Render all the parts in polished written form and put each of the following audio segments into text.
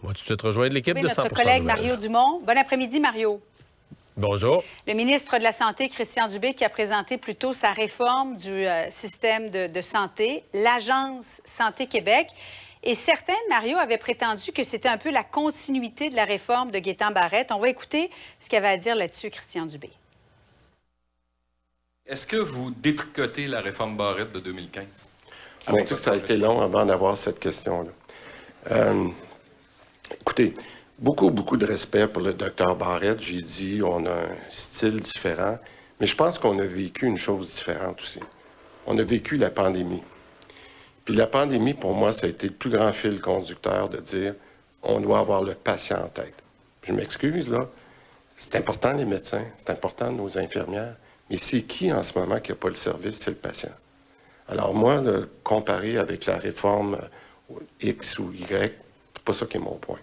On va tout de suite rejoindre l'équipe de 100 notre collègue Nouvelles. Mario Dumont. Bon après-midi, Mario. Bonjour. Le ministre de la Santé, Christian Dubé, qui a présenté plus tôt sa réforme du système de santé, l'Agence Santé Québec. Et certains, Mario, avaient prétendu que c'était un peu la continuité de la réforme de Gaétan Barrette. On va écouter ce qu'avait à dire là-dessus Christian Dubé. Est-ce que vous détricotez la réforme Barrette de 2015? Mon Dieu, que ça a été long avant d'avoir cette question-là. Écoutez, beaucoup de respect pour le docteur Barrette. J'ai dit, on a un style différent, mais je pense qu'on a vécu une chose différente aussi. On a vécu la pandémie. Puis la pandémie, pour moi, ça a été le plus grand fil conducteur de dire, on doit avoir le patient en tête. Je m'excuse, là. C'est important, les médecins, c'est important, nos infirmières. Mais c'est qui, en ce moment, qui n'a pas le service? C'est le patient. Alors moi, comparé avec la réforme X ou Y, c'est pas ça qui est mon point.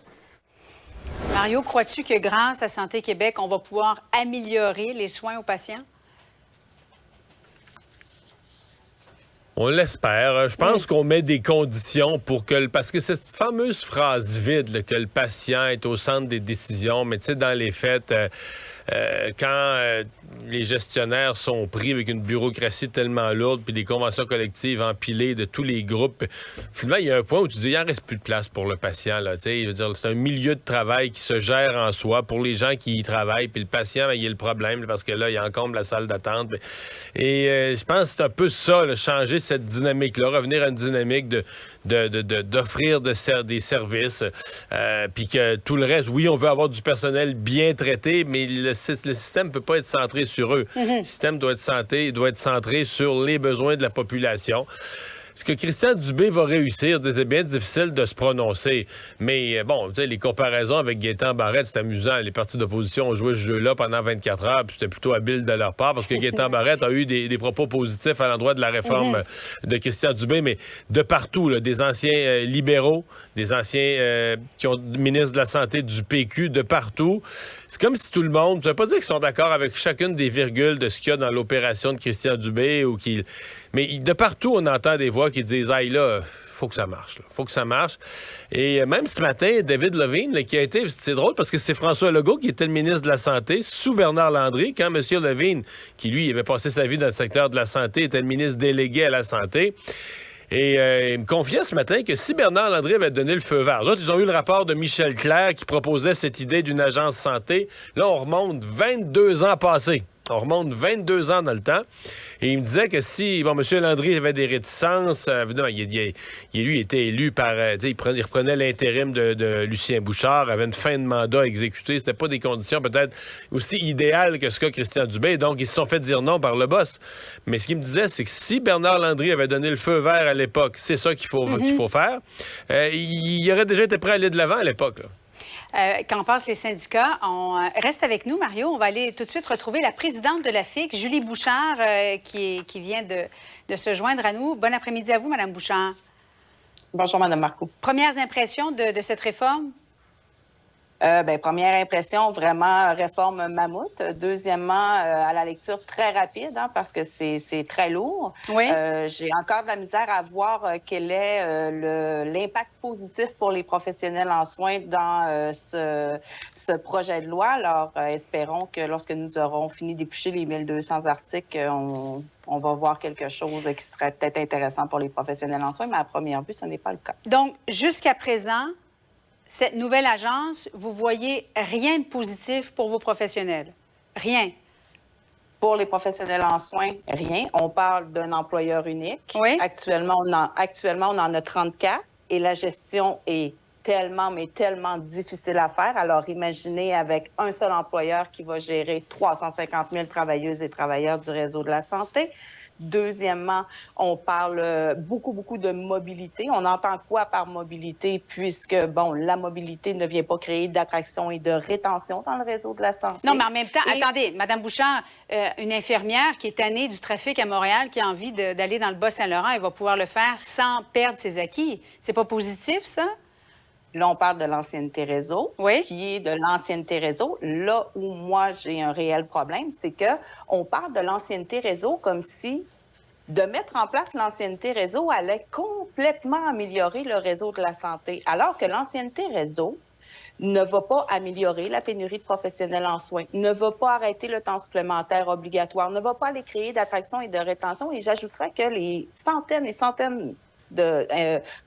Mario, crois-tu que grâce à Santé Québec, on va pouvoir améliorer les soins aux patients? On l'espère. Je pense qu'on met des conditions pour que... Parce que cette fameuse phrase vide, là, que le patient est au centre des décisions, mais tu sais, dans les faits... quand les gestionnaires sont pris avec une bureaucratie tellement lourde puis des conventions collectives empilées de tous les groupes, finalement, il y a un point où tu dis, il n'en reste plus de place pour le patient. Là, je veux dire, c'est un milieu de travail qui se gère en soi pour les gens qui y travaillent, puis le patient, il y a le problème parce que là, il encombre la salle d'attente. Et je pense que c'est un peu ça, là, changer cette dynamique-là, revenir à une dynamique d'offrir des services, puis que tout le reste, oui, on veut avoir du personnel bien traité, mais le système ne peut pas être centré sur eux. Le système doit être centré sur les besoins de la population. Est-ce que Christian Dubé va réussir? C'est bien difficile de se prononcer. Mais bon, tu sais, les comparaisons avec Gaétan Barrette, c'est amusant. Les partis d'opposition ont joué ce jeu-là pendant 24 heures, puis c'était plutôt habile de leur part, parce que Gaétan Barrette a eu des propos positifs à l'endroit de la réforme de Christian Dubé, mais de partout, là, des anciens libéraux, des anciens qui ont ministre de la Santé du PQ, de partout. C'est comme si tout le monde, ça veut pas dire qu'ils sont d'accord avec chacune des virgules de ce qu'il y a dans l'opération de Christian Dubé, ou qu'il... Mais de partout, on entend des voix qui disent « Aïe, là, faut que ça marche. Faut que ça marche. » Et même ce matin, David Levine, là, qui a été... C'est drôle parce que c'est François Legault qui était le ministre de la Santé sous Bernard Landry, quand M. Levine, qui lui avait passé sa vie dans le secteur de la santé, était le ministre délégué à la Santé. Et il me confiait ce matin que si Bernard Landry avait donné le feu vert, là, ils ont eu le rapport de Michel Clerc qui proposait cette idée d'une agence santé. Là, on remonte 22 ans passés. On remonte 22 ans dans le temps. Et il me disait que si, bon, M. Landry avait des réticences, évidemment, lui était élu par, il reprenait l'intérim de Lucien Bouchard, avait une fin de mandat à exécuter. C'était pas des conditions peut-être aussi idéales que ce qu'a Christian Dubé. Donc, ils se sont fait dire non par le boss. Mais ce qu'il me disait, c'est que si Bernard Landry avait donné le feu vert à l'époque, c'est ça qu'il faut faire, il aurait déjà été prêt à aller de l'avant à l'époque, là. Qu'en pensent les syndicats? Reste avec nous, Mario. On va aller tout de suite retrouver la présidente de la FIC, Julie Bouchard, qui vient de se joindre à nous. Bon après-midi à vous, Mme Bouchard. Bonjour, Mme Marcoux. Premières impressions de cette réforme? Première impression, vraiment réforme mammouth. Deuxièmement, à la lecture très rapide, parce que c'est très lourd. Oui. J'ai encore de la misère à voir quel est l'impact positif pour les professionnels en soins dans ce projet de loi. Alors, espérons que lorsque nous aurons fini d'éplucher les 1200 articles, on va voir quelque chose qui serait peut-être intéressant pour les professionnels en soins, mais à première vue, ce n'est pas le cas. Donc, jusqu'à présent, cette nouvelle agence, vous voyez rien de positif pour vos professionnels? Rien? Pour les professionnels en soins, rien. On parle d'un employeur unique. Oui. Actuellement, on en a 34 et la gestion est tellement difficile à faire. Alors, imaginez avec un seul employeur qui va gérer 350 000 travailleuses et travailleurs du réseau de la santé. Deuxièmement, on parle beaucoup de mobilité. On entend quoi par mobilité? Puisque, bon, la mobilité ne vient pas créer d'attraction et de rétention dans le réseau de la santé. Non, mais en même temps, attendez, Mme Bouchard, une infirmière qui est tannée du trafic à Montréal, qui a envie d'aller dans le Bas-Saint-Laurent, elle va pouvoir le faire sans perdre ses acquis. C'est pas positif, ça? Là, on parle de l'ancienneté réseau, oui. Qui est de l'ancienneté réseau. Là où moi, j'ai un réel problème, c'est que on parle de l'ancienneté réseau comme si de mettre en place l'ancienneté réseau allait complètement améliorer le réseau de la santé, alors que l'ancienneté réseau ne va pas améliorer la pénurie de professionnels en soins, ne va pas arrêter le temps supplémentaire obligatoire, ne va pas aller créer d'attraction et de rétention. Et j'ajouterais que les centaines et centaines de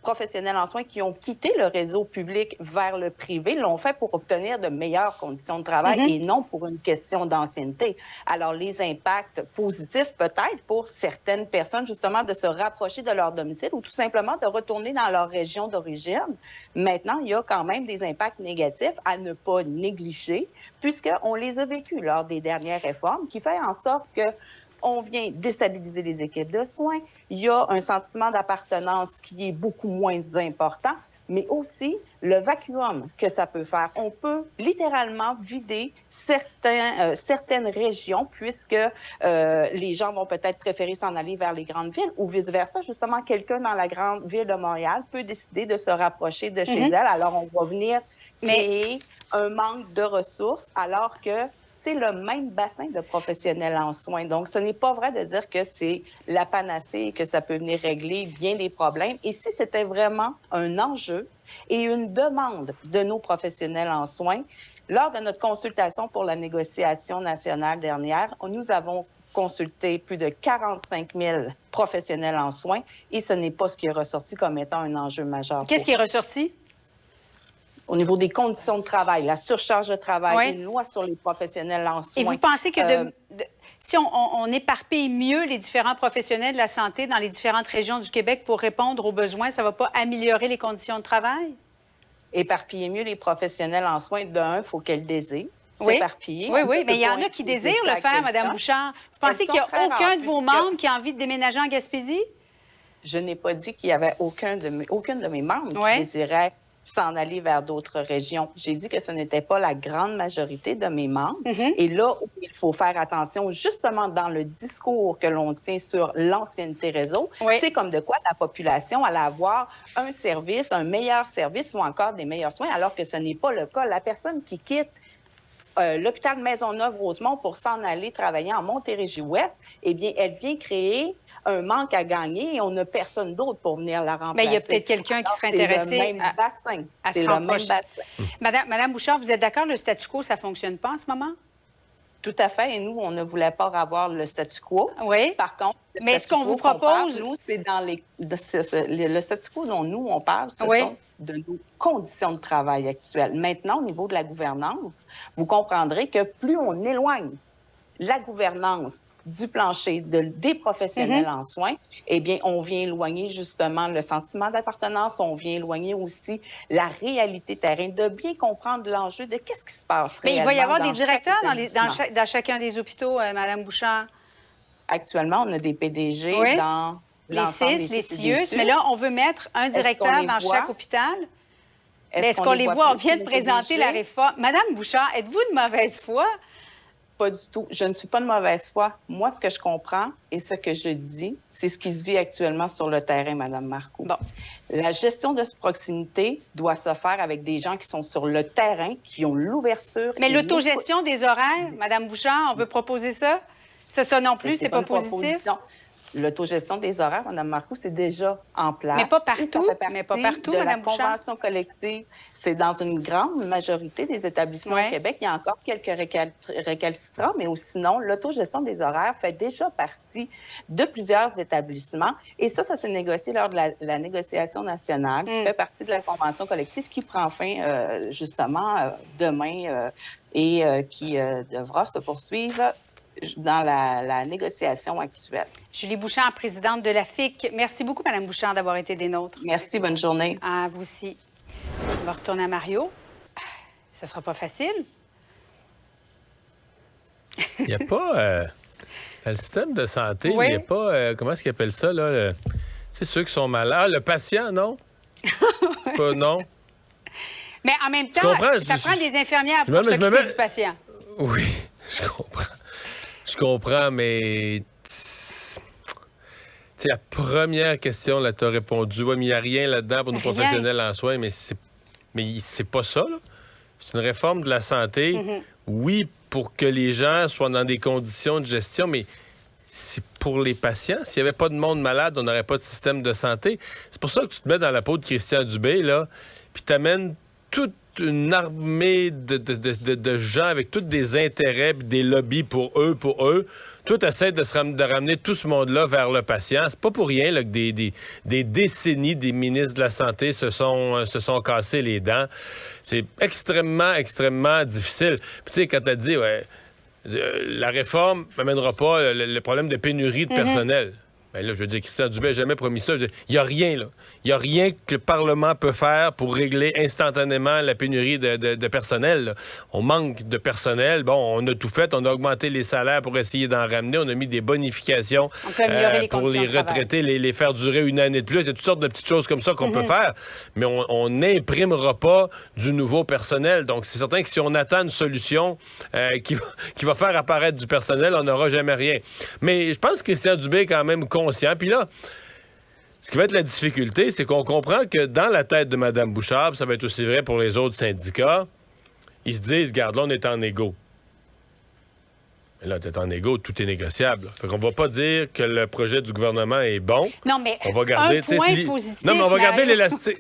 professionnels en soins qui ont quitté le réseau public vers le privé l'ont fait pour obtenir de meilleures conditions de travail et non pour une question d'ancienneté. Alors, les impacts positifs, peut-être, pour certaines personnes, justement, de se rapprocher de leur domicile ou tout simplement de retourner dans leur région d'origine. Maintenant, il y a quand même des impacts négatifs à ne pas négliger, puisqu'on les a vécus lors des dernières réformes, qui fait en sorte que on vient déstabiliser les équipes de soins. Il y a un sentiment d'appartenance qui est beaucoup moins important, mais aussi le vacuum que ça peut faire. On peut littéralement vider certaines régions puisque les gens vont peut-être préférer s'en aller vers les grandes villes ou vice-versa. Justement, quelqu'un dans la grande ville de Montréal peut décider de se rapprocher de chez elle. Alors, on va venir créer un manque de ressources alors que c'est le même bassin de professionnels en soins. Donc, ce n'est pas vrai de dire que c'est la panacée et que ça peut venir régler bien les problèmes. Et si c'était vraiment un enjeu et une demande de nos professionnels en soins, lors de notre consultation pour la négociation nationale dernière, nous avons consulté plus de 45 000 professionnels en soins et ce n'est pas ce qui est ressorti comme étant un enjeu majeur. Qu'est-ce qui est ressorti? Au niveau des conditions de travail, la surcharge de travail, une loi sur les professionnels en soins. Et vous pensez que si on éparpille mieux les différents professionnels de la santé dans les différentes régions du Québec pour répondre aux besoins, ça ne va pas améliorer les conditions de travail? Éparpiller mieux les professionnels en soins, d'un, il faut qu'elles désirent. S'éparpiller. Oui, mais il y en a qui désirent le faire, Mme Bouchard. Vous pensez qu'il n'y a aucun de vos membres qui a envie de déménager en Gaspésie? Je n'ai pas dit qu'il y avait aucune de mes membres qui désirait s'en aller vers d'autres régions. J'ai dit que ce n'était pas la grande majorité de mes membres. Et là où il faut faire attention, justement dans le discours que l'on tient sur l'ancienneté réseau, c'est comme de quoi la population allait avoir un service, un meilleur service ou encore des meilleurs soins, alors que ce n'est pas le cas. La personne qui quitte l'hôpital Maisonneuve-Rosemont pour s'en aller travailler en Montérégie-Ouest, eh bien, elle vient créer un manque à gagner et on n'a personne d'autre pour venir la remplacer. Mais il y a peut-être quelqu'un qui serait intéressé à se rapprocher. Madame Bouchard, vous êtes d'accord, le statu quo, ça ne fonctionne pas en ce moment? Tout à fait. Et nous, on ne voulait pas avoir le statu quo. Oui. Par contre, mais ce qu'on vous propose... nous, c'est dans le statu quo dont nous, on parle, ce sont de nos conditions de travail actuelles. Maintenant, au niveau de la gouvernance, vous comprendrez que plus on éloigne la gouvernance du plancher des professionnels en soins, eh bien, on vient éloigner justement le sentiment d'appartenance, on vient éloigner aussi la réalité terrain, de bien comprendre l'enjeu de qu'est-ce qui se passe. Mais il va y avoir des directeurs dans chacun des hôpitaux, Mme Bouchard. Actuellement, on a des PDG dans les CIS, les CIUS, mais là, on veut mettre un directeur dans chaque hôpital. Est-ce qu'on les voit? On vient de présenter la réforme. Madame Bouchard, êtes-vous de mauvaise foi? Pas du tout. Je ne suis pas de mauvaise foi. Moi, ce que je comprends et ce que je dis, c'est ce qui se vit actuellement sur le terrain, Mme Marcoux. Bon. La gestion de proximité doit se faire avec des gens qui sont sur le terrain, qui ont l'ouverture. Mais l'autogestion des horaires, Mme Bouchard, on veut proposer ça? Ça non plus, c'est pas positif? L'autogestion des horaires, Mme Marcoux, c'est déjà en place. Mais pas partout, Mme Bouchard. La convention collective, c'est dans une grande majorité des établissements au Québec. Il y a encore quelques récalcitrants, mais sinon, l'autogestion des horaires fait déjà partie de plusieurs établissements. Et ça s'est négocié lors de la négociation nationale, qui fait partie de la convention collective qui prend fin, justement, demain et qui devra se poursuivre dans la négociation actuelle. Julie Bouchard, présidente de la FIC. Merci beaucoup, Mme Bouchard, d'avoir été des nôtres. Merci, bonne journée. À vous aussi. On va retourner à Mario. Ça sera pas facile. Il n'y a pas... dans le système de santé, il n'y a pas... comment est-ce qu'ils appellent ça, là? C'est ceux qui sont malades. Le patient, non? C'est pas... Non? Mais en même temps, ça prend des infirmières pour s'occuper du patient. Oui, je comprends. Je comprends, mais la première question, là, tu as répondu, mais il n'y a rien là-dedans pour nos professionnels en soins, mais c'est pas ça, là. C'est une réforme de la santé, oui, pour que les gens soient dans des conditions de gestion, mais c'est pour les patients. S'il n'y avait pas de monde malade, on n'aurait pas de système de santé. C'est pour ça que tu te mets dans la peau de Christian Dubé, là, puis t'amènes toute une armée de gens avec tous des intérêts et des lobbies pour eux. Tout essaie de ramener tout ce monde-là vers le patient. C'est pas pour rien là, que des décennies des ministres de la Santé se sont cassés les dents. C'est extrêmement, extrêmement difficile. Puis tu sais, quand t'as dit, la réforme n'amènera pas le problème de pénurie de personnel. Ben là, je veux dire, Christian Dubé n'a jamais promis ça. Il n'y a rien, là. Il n'y a rien que le Parlement peut faire pour régler instantanément la pénurie de personnel, là. On manque de personnel. Bon, on a tout fait. On a augmenté les salaires pour essayer d'en ramener. On a mis des bonifications pour les retraités, les faire durer une année de plus. Il y a toutes sortes de petites choses comme ça qu'on peut faire. Mais on n'imprimera pas du nouveau personnel. Donc, c'est certain que si on attend une solution qui va faire apparaître du personnel, on n'aura jamais rien. Mais je pense que Christian Dubé est quand même conscient. Puis là, ce qui va être la difficulté, c'est qu'on comprend que dans la tête de Mme Bouchard, ça va être aussi vrai pour les autres syndicats, ils se disent, regarde, là, on est en égo. Mais là, t'es en égo, tout est négociable. Fait qu'on va pas dire que le projet du gouvernement est bon. Non, mais on va garder, un point positif, non, mais on va garder l'élastique.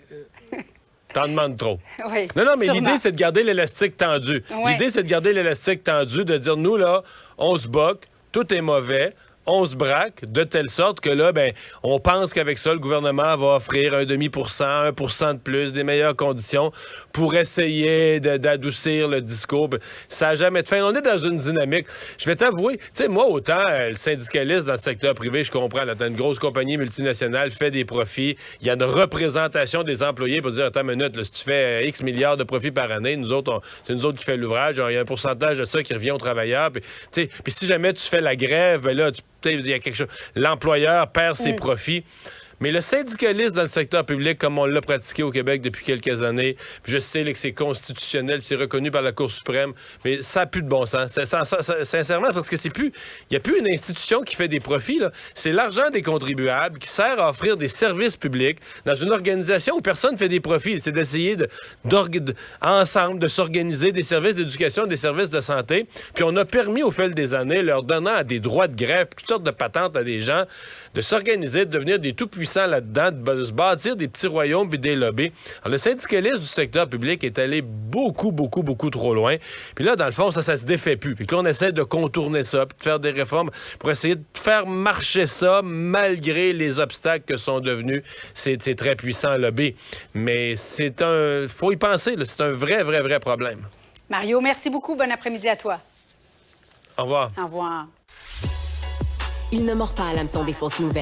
T'en demandes trop. Oui, non, mais sûrement. l'idée, c'est de garder l'élastique tendu. Oui. L'idée, c'est de garder l'élastique tendu, de dire, nous, là, on se boque, tout est mauvais, on se braque de telle sorte que là, ben, on pense qu'avec ça, le gouvernement va offrir 0,5%, 1% de plus, des meilleures conditions pour essayer d'adoucir le discours. Ça n'a jamais de fin. On est dans une dynamique. Je vais t'avouer, tu sais, moi, autant le syndicaliste dans le secteur privé, je comprends, là, t'as une grosse compagnie multinationale, fait des profits, il y a une représentation des employés pour dire, attends une minute, là, si tu fais X milliards de profits par année, nous autres, c'est nous autres qui fait l'ouvrage, il y a un pourcentage de ça qui revient aux travailleurs. Puis si jamais tu fais la grève, ben là, il y a quelque chose. L'employeur perd ses profits. Mais le syndicalisme dans le secteur public, comme on l'a pratiqué au Québec depuis quelques années, puis je sais là, que c'est constitutionnel, puis c'est reconnu par la Cour suprême, mais ça n'a plus de bon sens. Sincèrement, parce que il n'y a plus une institution qui fait des profits, là. C'est l'argent des contribuables qui sert à offrir des services publics dans une organisation où personne ne fait des profits. C'est d'essayer ensemble de s'organiser des services d'éducation, des services de santé. Puis on a permis au fil des années, leur donnant des droits de grève, toutes sortes de patentes à des gens, de s'organiser, de devenir des tout-puissants là-dedans, de se bâtir des petits royaumes et des lobbies. Alors, le syndicalisme du secteur public est allé beaucoup, beaucoup, beaucoup trop loin. Puis là, dans le fond, ça se défait plus. Puis là, on essaie de contourner ça, puis de faire des réformes pour essayer de faire marcher ça malgré les obstacles que sont devenus ces très puissants lobbies. Mais faut y penser, là, c'est un vrai, vrai, vrai problème. Mario, merci beaucoup. Bon après-midi à toi. Au revoir. Au revoir. Il ne mord pas à l'hameçon des fausses nouvelles.